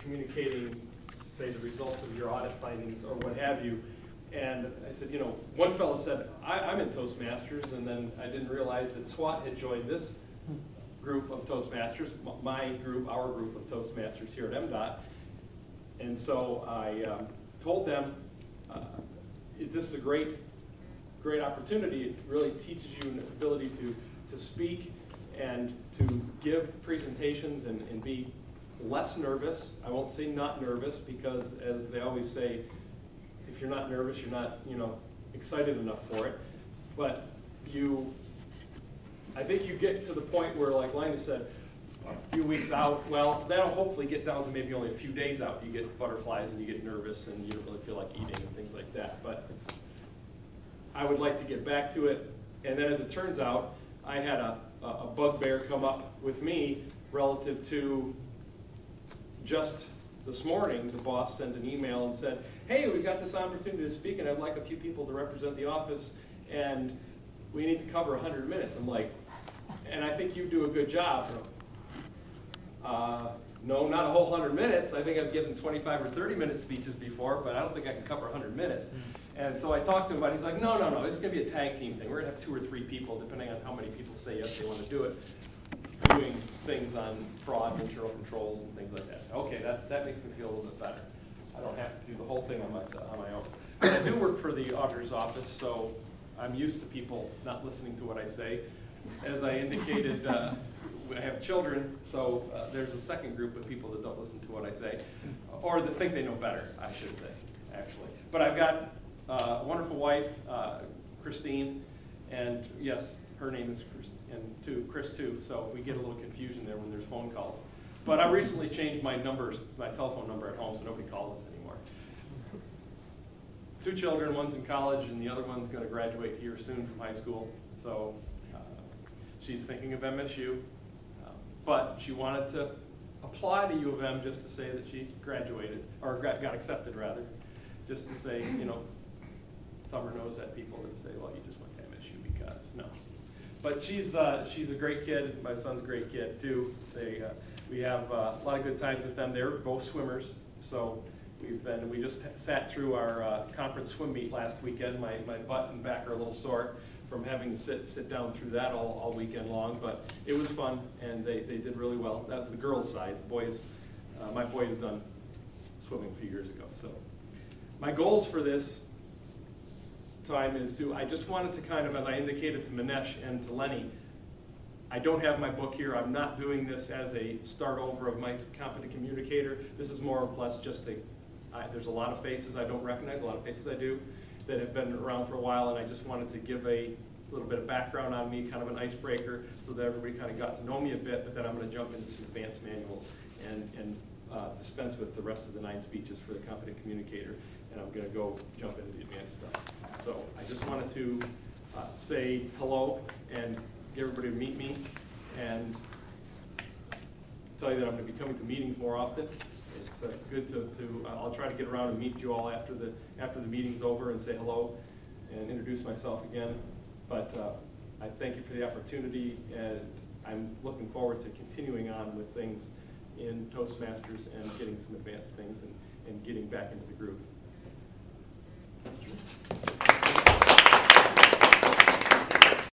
communicating, say, the results of your audit findings or what have you. And I said, one fellow said, I'm in Toastmasters, and then I didn't realize that SWAT had joined this group of Toastmasters, my group, our group of Toastmasters here at MDOT. And so I told them, this is a great opportunity. It really teaches you an ability to speak and to give presentations and be less nervous. I won't say not nervous, because as they always say, if you're not nervous, you're not excited enough for it. But I think you get to the point where, like Linus said, a few weeks out, well, that'll hopefully get down to maybe only a few days out. You get butterflies and you get nervous and you don't really feel like eating and things like that. But I would like to get back to it. And then as it turns out, I had a bugbear come up with me relative to just this morning. The boss sent an email and said, hey, we got this opportunity to speak and I'd like a few people to represent the office and we need to cover 100 minutes. I'm like, and I think you do a good job. No, not a whole 100 minutes. I think I've given 25 or 30-minute speeches before, but I don't think I can cover 100 minutes. And so I talked to him about it. He's like, no, this is going to be a tag team thing. We're going to have 2 or 3 people, depending on how many people say yes, they want to do it, doing things on fraud, internal controls, and things like that. Okay, that makes me feel a little bit better. I don't have to do the whole thing on my own. But I do work for the auditor's office, so I'm used to people not listening to what I say. As I indicated, I have children, so there's a second group of people that don't listen to what I say, or that think they know better, I should say, actually. But I've got a wonderful wife, Christine, and yes, her name is Chris too, so we get a little confusion there when there's phone calls. But I recently changed my telephone number at home, so nobody calls us anymore. 2 children, one's in college, and the other one's going to graduate here soon from high school. So she's thinking of MSU, but she wanted to apply to U of M just to say that she graduated, or got accepted rather, just to say, thumb her nose at people that say, well, you just went to MSU because, no. But she's a great kid. My son's a great kid too. We have a lot of good times with them. They're both swimmers, so we just sat through our conference swim meet last weekend. My butt and back are a little sore from having to sit down through that all weekend long, but it was fun, and they did really well. That was the girls' side. My boy has done swimming a few years ago. So my goals for this time is I just wanted to kind of, as I indicated to Manesh and to Lenny, I don't have my book here. I'm not doing this as a start over of my competent communicator. This is more or less just there's a lot of faces I don't recognize, a lot of faces I do, that have been around for a while, and I just wanted to give a little bit of background on me, kind of an icebreaker, so that everybody kind of got to know me a bit, but then I'm going to jump into some advanced manuals and dispense with the rest of the 9 speeches for the competent communicator, and I'm going to go jump into the advanced stuff. So I just wanted to say hello and get everybody to meet me, and tell you that I'm going to be coming to meetings more often. It's good to I'll try to get around and meet you all after the meeting's over and say hello and introduce myself again. But I thank you for the opportunity, and I'm looking forward to continuing on with things in Toastmasters and getting some advanced things and getting back into the groove. That's true.